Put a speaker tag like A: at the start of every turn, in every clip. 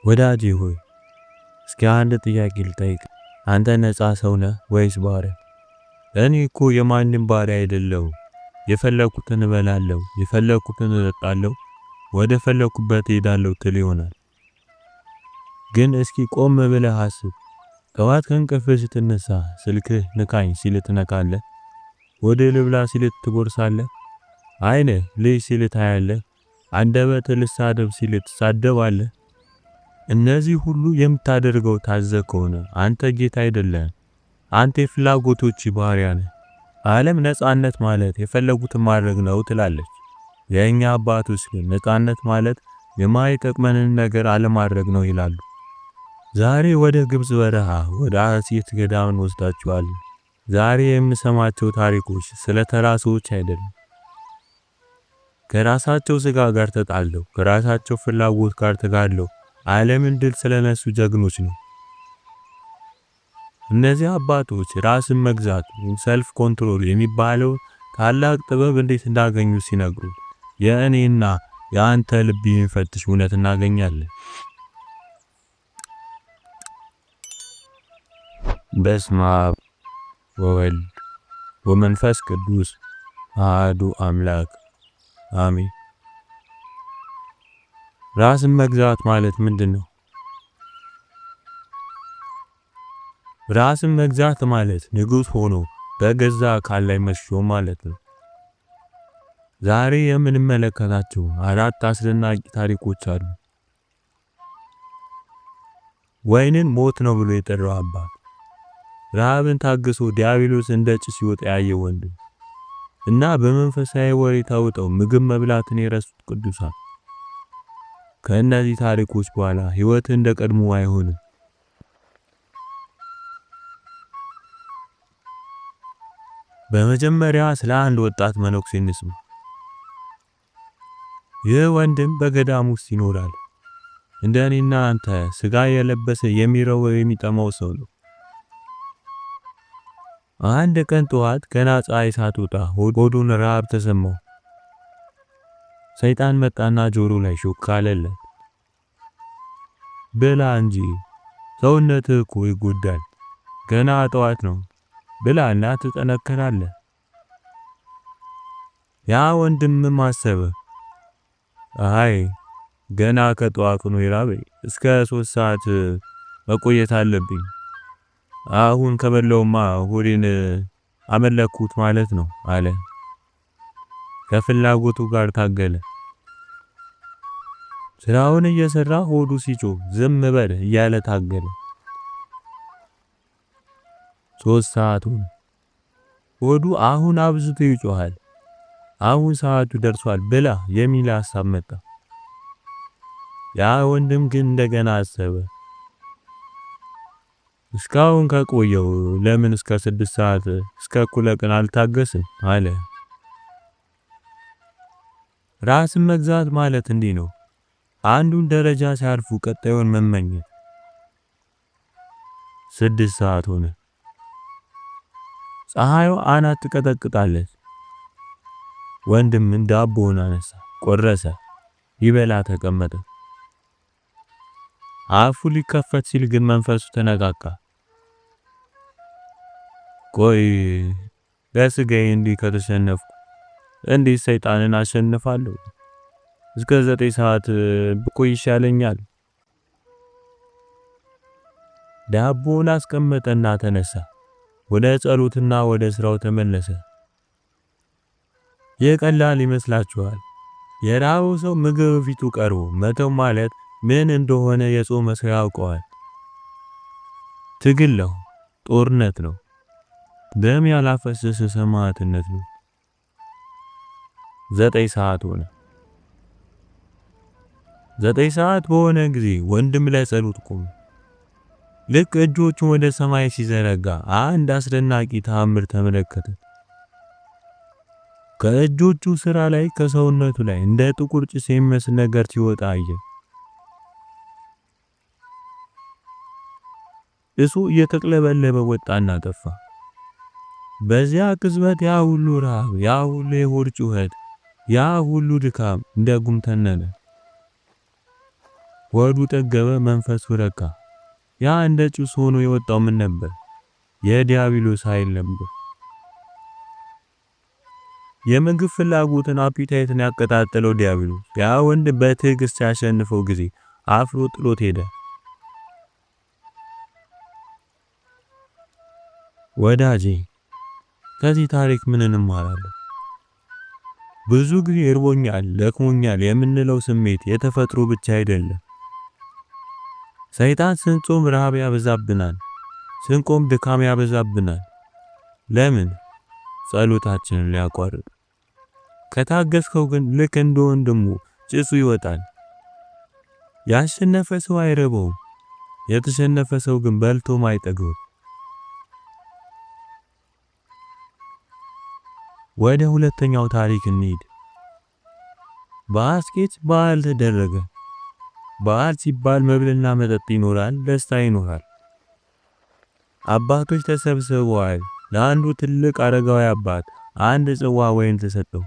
A: ወዳጄ ሆይ እስኪ አንድ ጥያቄ ልጠይቅ። አንተ ነፃ ሰው ነህ ወይስ ባሪያ? እኔ እኮ የማንም ባሪያ አይደለሁም። የፈለኩትን እበላለሁ፣ የፈለኩትን እጠጣለሁ፣ ወደ ፈለኩበት እሄዳለሁ ትል ይሆናል። ግን እስኪ ቆም ብለህ አስብ። ጠዋት ከእንቅልፍህ ስትነሳ ስልክህ ንካኝ ሲል ትነካለህ? ወደ ልብላ ሲል ትጎርሳለህ? ዓይንህ ልይ ሲል ታያለህ? አንደበትህ ልሳደብ ሲል ትሳደባለህ? እነዚህ ሁሉ የምታደርገው ታዘህ ከሆነ አንተ ጌታ አይደለህም። አንተ የፍላጎቶች ባሪያ ነህ። ዓለም ነፃነት ማለት የፈለጉትን ማድረግ ነው ትላለች። የኛ አባቶች ግን ነፃነት ማለት የማይጠቅመንን ነገር አለማድረግ ነው ይላሉ። ዛሬ ወደ ግብጽ በረሃ ወደ አሴት ገዳምን ወስዳችኋል። ዛሬ የምሰማቸው ታሪኮች ስለ ተራ ሰዎች አይደለም። ከራሳቸው ስጋ ጋር ተጣለው፣ ከራሳቸው ፍላጎት ጋር ተጋድለው ዓለምን ድል ስለነሱ ጀግኖች ነው። እነዚህ አባቶች ራስን መግዛት ሰልፍ ኮንትሮል የሚባለው ታላቅ ጥበብ እንዴት እንዳገኙ ሲነግሩ የእኔና የአንተ ልብ የሚፈትሽ እውነት እናገኛለን። በስመ አብ ወወልድ ወመንፈስ ቅዱስ አሐዱ አምላክ አሜን። ራስን መግዛት ማለት ምንድነው? ራስን መግዛት ማለት ንጉስ ሆኖ በገዛ አካል ላይ መሾም ማለት ነው። ዛሬ የምንመለከታቸው አራት አስደናቂ ታሪኮች አሉ። ወይንን ሞት ነው ብሎ የጠራው አባት፣ ረሃብን ታግሶ ዲያብሎስ እንደ ጭስ ሲወጣ ያየ ወንድም እና በመንፈሳዊ ወሬ ታውጠው ምግብ መብላትን የረሱት ቅዱሳን። ከእነዚህ ታሪኮች በኋላ ህይወት እንደ ቀድሞ አይሆንም። በመጀመሪያ ስለ አንድ ወጣት መነኩሴ እንስማ። ይህ ወንድም በገዳም ውስጥ ይኖራል። እንደኔና አንተ ስጋ የለበሰ የሚረወው የሚጠማው ሰው ነው። አንድ ቀን ጠዋት ገና ፀሐይ ሳትወጣ ሆዱን ረሃብ ተሰማው። ሰይጣን መጣና ጆሮ ላይ ሾክ አለለት። ብላ እንጂ ሰውነትህ እኮ ይጎዳል፣ ገና ጠዋት ነው፣ ብላና ትጠነክራለህ። ያ ወንድም ማሰበ፣ አይ ገና ከጠዋቱ ነው ይራበኝ፣ እስከ 3 ሰዓት መቆየት አለብኝ። አሁን ከበላውማ ሆዴን አመለኩት ማለት ነው አለ። ከፍላጎቱ ጋር ታገለ። ስራውን እየሰራ ሆዱ ሲጮህ ዝም በል እያለ ታገለ። 3 ሰዓቱን ሆዱ አሁን አብዝቶ ይጮሃል። አሁን ሰዓቱ ደርሷል ብላ የሚል ሐሳብ መጣ። ያ ወንድም ግን እንደገና አሰበ። እስካሁን ከቆየው ለምን እስከ 6 ሰዓት እስከ እኩለ ቀን አልታገስም አለ። ራስን መግዛት ማለት እንዲህ ነው። አንዱን ደረጃ ሲያልፉ ቀጣዩን መመኘት። 6 ሰዓት ሆነ። ፀሐዩ አናት ትቀጠቅጣለች። ወንድም ዳቦውን አነሳ፣ ቆረሰ፣ ይበላ ተቀመጠ። አፉ ሊከፈት ሲል ግን መንፈሱ ተነቃቃ። ቆይ ለስጋዬ እንዲህ ከተሸነፍኩ እንዴት ሰይጣንን አሸንፋለሁ? እስከ 9 ሰዓት ብቆይ ይሻለኛል። ዳቦውን አስቀመጠና ተነሳ። ወደ ጸሎትና ወደ ስራው ተመለሰ። የቀላል ይመስላችኋል? የራው ሰው ምግብ ፊቱ ቀርቦ መተው ማለት ምን እንደሆነ የጾመ ሰው ያውቀዋል። ትግል ነው፣ ጦርነት ነው፣ ደም ያላፈሰሰ ሰማዕትነት ነው። 9 ሰዓት ሆነ። 9 ሰዓት በሆነ ጊዜ ወንድም ለጸሎት ቆመ። ልክ እጆቹን ወደ ሰማይ ሲዘረጋ አንድ አስደናቂ ተአምር ተመለከተ። ከእጆቹ ስራ ላይ ከሰውነቱ ላይ እንደ ጥቁር ጭስ የሚመስል ነገር ሲወጣ አየ። እሱ እየተቅለበለበ ወጣና ጠፋ። በዚያ ቅጽበት ያ ሁሉ ረሃብ፣ ያ ሁሉ የሆድ ጩኸት፣ ያ ሁሉ ድካም እንደ ጉም ተነነ። ወዱ ጠገበ፣ መንፈሱ ረካ። ያ እንደ ጭስ ሆኖ የወጣው ምን ነበር? የዲያብሎስ ኃይል ነበር። የምግብ ፍላጎትን አፒታይትን ያቀጣጠለው ዲያብሎስ ያ ወንድ በትዕግስት ያሸነፈው ጊዜ አፍሮ ጥሎት ሄደ። ወዳጄ ከዚህ ታሪክ ምን እንማራለን? ብዙ ጊዜ እርቦኛል፣ ደክሞኛል የምንለው ስሜት የተፈጥሮ ብቻ አይደለም። ሰይጣን ስንጾም ረሃብ ያበዛብናል፣ ስንቆም ድካም ያበዛብናል። ለምን? ጸሎታችንን ሊያቋርጥ። ከታገስከው ግን ልክ እንደ ወንድሙ ጭሱ ይወጣል። ያሸነፈ ሰው አይረበውም፣ የተሸነፈ ሰው ግን በልቶም አይጠግብም። ወደ ሁለተኛው ታሪክ እንሂድ። በአስኬት በዓል ተደረገ። በዓል ሲባል መብልና መጠጥ ይኖራል፣ ደስታ ይኖራል። አባቶች ተሰብስበዋል። ለአንዱ ትልቅ አረጋዊ አባት አንድ ጽዋ ወይን ተሰጠው።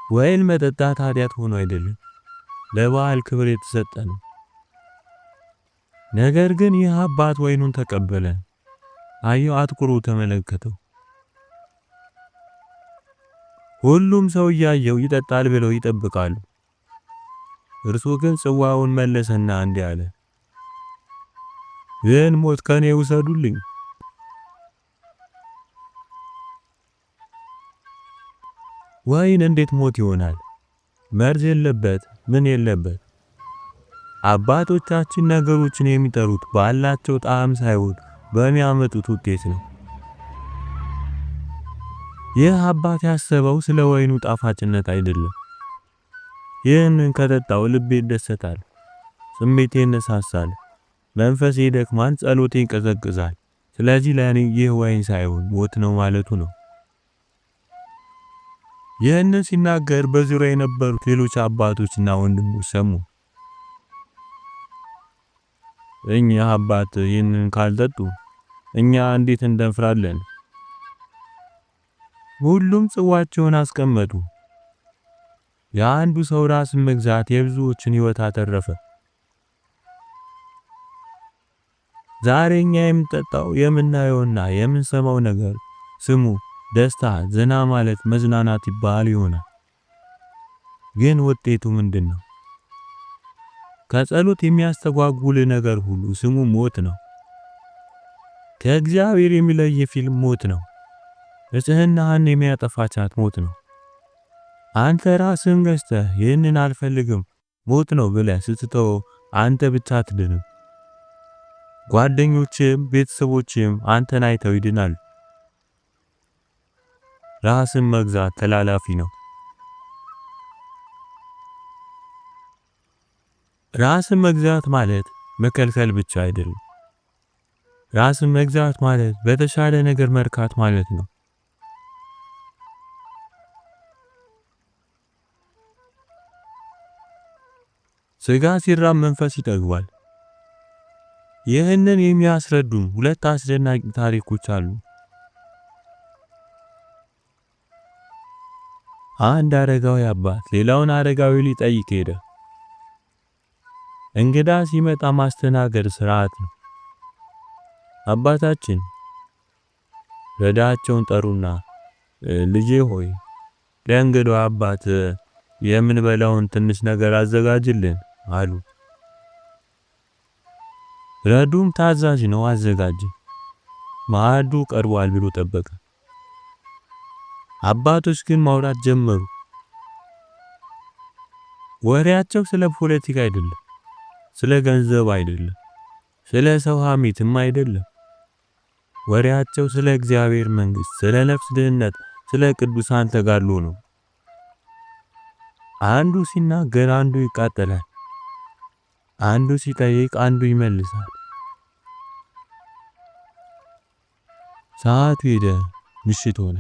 A: ወይን መጠጣት ኃጢአት ሆኖ አይደለም፣ ለበዓል ክብር የተሰጠ ነው። ነገር ግን ይህ አባት ወይኑን ተቀበለ። አየው፣ አትኩሮ ተመለከተው። ሁሉም ሰው እያየው ይጠጣል ብለው ይጠብቃሉ። እርሱ ግን ጽዋውን መለሰና እንዲህ አለ፣ ይህን ሞት ከኔ ውሰዱልኝ። ወይን እንዴት ሞት ይሆናል? መርዝ የለበት፣ ምን የለበት። አባቶቻችን ነገሮችን የሚጠሩት ባላቸው ጣዕም ሳይሆን በሚያመጡት ውጤት ነው። ይህ አባት ያሰበው ስለ ወይኑ ጣፋጭነት አይደለም። ይህንን ከጠጣው ልቤ ይደሰታል፣ ስሜቴ ይነሳሳል፣ መንፈሴ ይደክማል፣ ጸሎቴ ይቀዘቅዛል። ስለዚህ ለኔ ይህ ወይን ሳይሆን ሞት ነው ማለቱ ነው። ይህንን ሲናገር በዙሪያው የነበሩት ሌሎች አባቶችና ወንድሞች ሰሙ። እኛ አባት ይህንን ካልጠጡ እኛ እንዴት እንደንፍራለን? ሁሉም ጽዋቸውን አስቀመጡ። የአንዱ ሰው ራስን መግዛት የብዙዎችን ሕይወት አተረፈ። ዛሬ እኛ የምንጠጣው የምናየውና የምንሰማው ነገር ስሙ ደስታ፣ ዘና ማለት፣ መዝናናት ይባል ይሆናል። ግን ውጤቱ ምንድነው? ከጸሎት የሚያስተጓጉል ነገር ሁሉ ስሙ ሞት ነው። ከእግዚአብሔር የሚለይ ፊልም ሞት ነው። ንጽህናህን የሚያጠፋቻት ሞት ነው። አንተ ራስህን ገዝተህ ይህንን አልፈልግም ሞት ነው ብለህ ስትተወው አንተ ብቻ አትድንም። ጓደኞችም ቤተሰቦችም አንተን አይተው ይድናሉ። ራስን መግዛት ተላላፊ ነው። ራስን መግዛት ማለት መከልከል ብቻ አይደለም። ራስን መግዛት ማለት በተሻለ ነገር መርካት ማለት ነው። ስጋ ሲራብ መንፈስ ይጠግባል። ይህንን የሚያስረዱን ሁለት አስደናቂ ታሪኮች አሉ። አንድ አረጋዊ አባት ሌላውን አረጋዊ ሊጠይቅ ሄደ። እንግዳ ሲመጣ ማስተናገድ ስርዓት ነው። አባታችን ረዳቸውን ጠሩና ልጄ ሆይ ለእንግዳው አባት የምንበላውን ትንሽ ነገር አዘጋጅልን አሉ። ረዱም ታዛዥ ነው፣ አዘጋጀ። ማዕዱ ቀርቧል ብሎ ጠበቀ። አባቶች ግን ማውራት ጀመሩ። ወሬያቸው ስለ ፖለቲካ አይደለም፣ ስለ ገንዘብ አይደለም፣ ስለ ሰው ሐሜትም አይደለም። ወሬያቸው ስለ እግዚአብሔር መንግስት፣ ስለ ነፍስ ድህነት፣ ስለ ቅዱሳን ተጋድሎ ነው። አንዱ ሲናገር አንዱ ይቃጠላል፣ አንዱ ሲጠይቅ አንዱ ይመልሳል። ሰዓቱ ሄደ፣ ምሽት ሆነ፣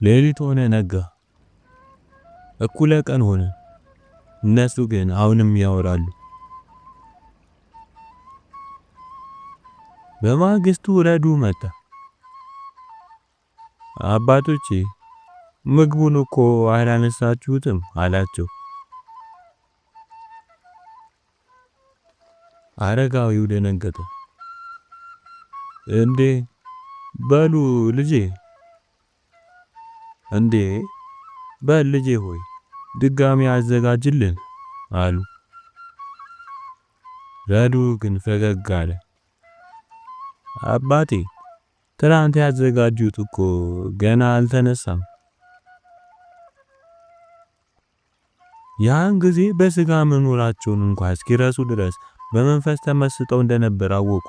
A: ሌሊት ሆነ፣ ነጋ፣ እኩለ ቀን ሆነ። እነሱ ግን አሁንም ያወራሉ። በማግስቱ ረዱ መጣ። አባቶቼ ምግቡን እኮ አላነሳችሁትም አላቸው። አረጋዊው ደነገጠ። እንዴ በሉ ልጄ እንዴ በል ልጄ ሆይ ድጋሚ አዘጋጅልን አሉ። ረዱ ግን ፈገግ አለ። አባቴ ትናንት ያዘጋጁት እኮ ገና አልተነሳም። ያን ጊዜ በስጋ መኖራቸውን እንኳን እስኪረሱ ድረስ በመንፈስ ተመስጠው እንደነበር አወቁ።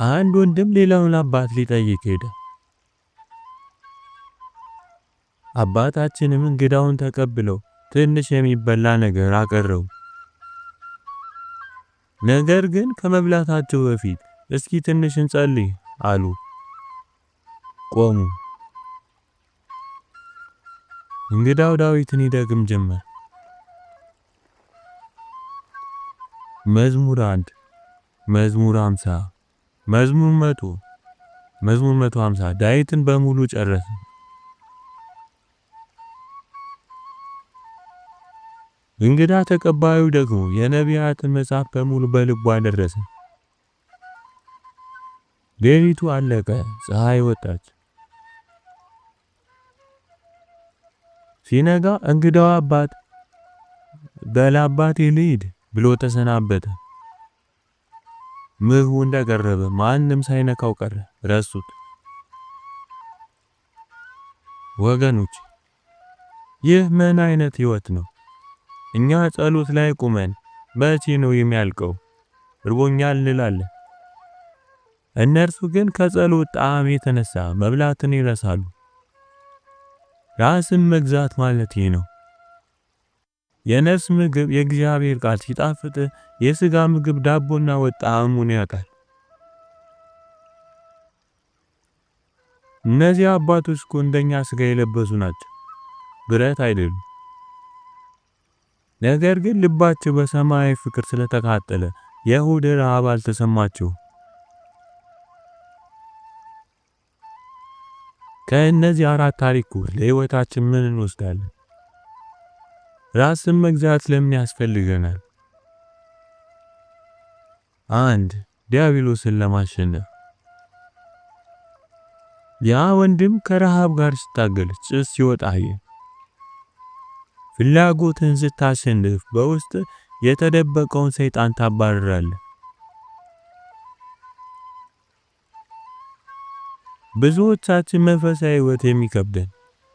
A: አንድ ወንድም ሌላውን አባት ሊጠይቅ ሄደ። አባታችንም እንግዳውን ተቀብለው ትንሽ የሚበላ ነገር አቀረቡ። ነገር ግን ከመብላታቸው በፊት እስኪ ትንሽ እንጸልይ አሉ። ቆሙ። እንግዳው ዳዊትን ይደግም ጀመር። መዝሙር 1 መዝሙር 50 መዝሙር 100 መዝሙር 150 ዳዊትን በሙሉ ጨረሰ። እንግዳ ተቀባዩ ደግሞ የነቢያትን መጽሐፍ በሙሉ በልቡ አደረሰ። ሌሊቱ አለቀ፣ ፀሐይ ወጣች። ሲነጋ እንግዳው አባት በል አባቴ ልሂድ ብሎ ተሰናበተ። ምግቡ እንደቀረበ ማንም ሳይነካው ቀረ፣ ረሱት። ወገኖች ይህ ምን አይነት ህይወት ነው? እኛ ጸሎት ላይ ቁመን መቼ ነው የሚያልቀው እርቦኛል እንላለን። እነርሱ ግን ከጸሎት ጣዕም የተነሳ መብላትን ይረሳሉ። ራስን መግዛት ማለት ይህ ነው። የነፍስ ምግብ የእግዚአብሔር ቃል ሲጣፍጥ፣ የሥጋ ምግብ ዳቦና ወጥ ጣዕሙን ያጣል። እነዚህ አባቶች እኮ እንደኛ ሥጋ የለበሱ ናቸው፣ ብረት አይደሉም። ነገር ግን ልባቸው በሰማያዊ ፍቅር ስለተቃጠለ የሆድ ረሃብ አልተሰማቸውም። ከእነዚህ አራት ታሪኮች ለሕይወታችን ምን እንወስዳለን? ራስን መግዛት ለምን ያስፈልገናል? 1. ዲያብሎስን ለማሸነፍ። ያ ወንድም ከረሃብ ጋር ሲታገል ጭስ ሲወጣ አየ። ፍላጎትን ስታሸንፍ በውስጥ የተደበቀውን ሰይጣን ታባርራለህ። ብዙዎቻችን መንፈሳዊ ሕይወት የሚከብደን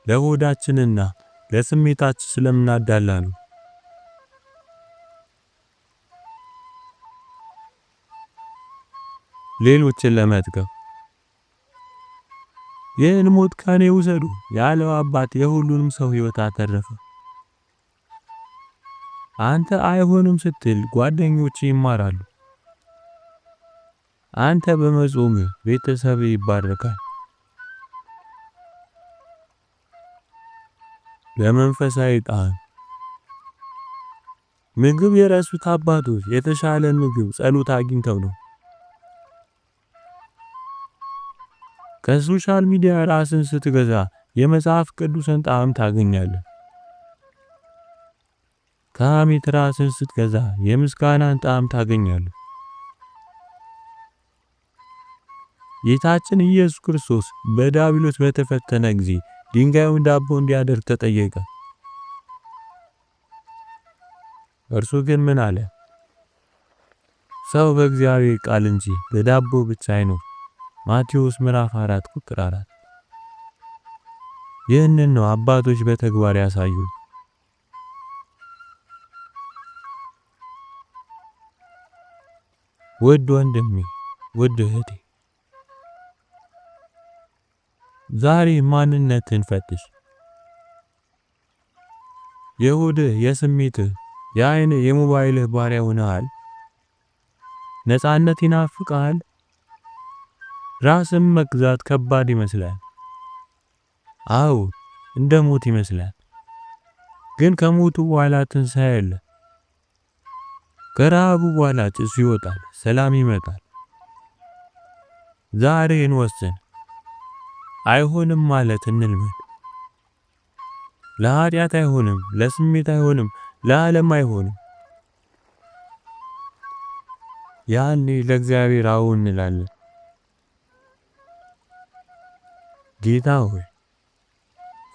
A: ለሆዳችንና ለስሜታችን ስለምናዳላ ነው። ሌሎችን ለመጥቀም ይህን ሞት ከኔ ውሰዱ ያለው አባት የሁሉንም ሰው ሕይወት አተረፈ። አንተ አይሆንም ስትል ጓደኞች ይማራሉ። አንተ በመጾም ቤተሰብ ይባረካል። ለመንፈሳዊ ጣዕም ምግብ የረሱት አባቶች የተሻለ ምግብ ጸሎት አግኝተው ነው። ከሶሻል ሚዲያ ራስን ስትገዛ የመጽሐፍ ቅዱስን ጣዕም ታገኛለህ። ከሐሜት ራስን ስትገዛ የምስጋናን ጣዕም ታገኛለህ። ጌታችን ኢየሱስ ክርስቶስ በዲያብሎስ በተፈተነ ጊዜ ድንጋዩን ዳቦ እንዲያደርግ ተጠየቀ። እርሱ ግን ምን አለ? ሰው በእግዚአብሔር ቃል እንጂ በዳቦ ብቻ አይኖር። ማቴዎስ ምዕራፍ 4 ቁጥር 4። ይህንን ነው አባቶች በተግባር ያሳዩን። ውድ ወንድሜ፣ ውድ እህቴ፣ ዛሬ ማንነትን ፈትሽ። የሆድህ፣ የስሜትህ፣ የዓይንህ፣ የሞባይልህ ባሪያ ሆነሃል? ነፃነት ይናፍቅሃል? ራስን መግዛት ከባድ ይመስላል። አዎ እንደ ሞት ይመስላል። ግን ከሞቱ በኋላ ትንሣኤ አለ። ከረሃቡ በኋላ ጭሱ ይወጣል፣ ሰላም ይመጣል። ዛሬ እንወስን። አይሆንም ማለት እንልመድ። ለኃጢአት አይሆንም፣ ለስሜት አይሆንም፣ ለዓለም አይሆንም። ያኔ ለእግዚአብሔር አዎ እንላለን። ጌታ ሆይ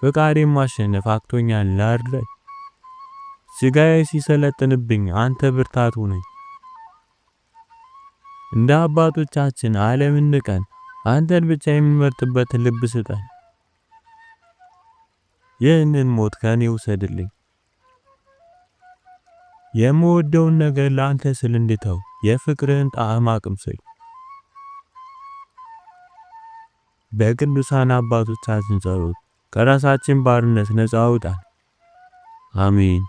A: ፈቃዴን ማሸነፍ አቅቶኛል አይደል? ስጋዬ ሲሰለጥንብኝ አንተ ብርታቱ ነኝ። እንደ አባቶቻችን ዓለምን ንቀን አንተን ብቻ የምንመርጥበትን ልብ ስጠን። ይህንን ሞት ከኔ ውሰድልኝ። የምወደውን ነገር ለአንተ ስል እንድተው የፍቅርህን ጣዕም አቅምሰኝ። በቅዱሳን አባቶቻችን ጸሎት ከራሳችን ባርነት ነፃ አውጣን። አሜን።